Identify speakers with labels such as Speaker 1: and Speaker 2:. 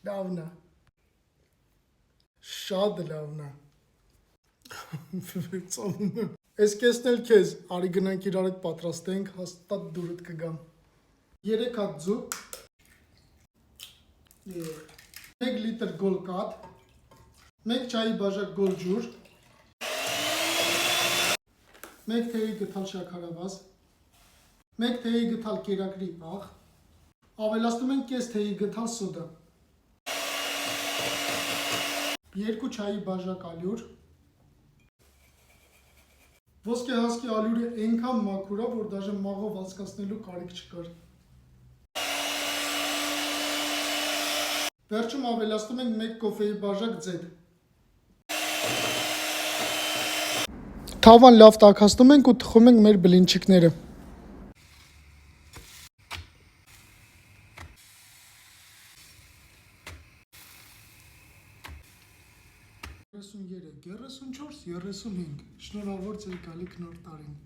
Speaker 1: Լավն է։ Շատ լավն է։ Ծովում եմ։ Այս կեսն էլ քեզ, արի գնանք իրար հետ պատրաստենք, հաստատ դուրդ կգամ։ 3 հատ ձու, 1 լիտր գոլ կաթ, 1 չայի բաժակ գոլ ջուր, 1 թեյի գթալ շաքարավազ, 1 թեյի գթալ կերակրի աղ, ավելացնում ենք կես թեյի գթալ սոդա, 2 չայի բաժակ ալյուր, ոսկե հասկի ալյուրը այնքան մաքուր է, որ դաժե մաղով անցկացնելու կարիք չկար։ Վերջում ավելացնում ենք 1 կոֆեի բաժակ ձետ։ Թավան լավ տաքացնում ենք ու թխում ենք մեր բլինչիկները։ 33, 34, 35, շնորհավոր ձեր գալիք նոր տարին։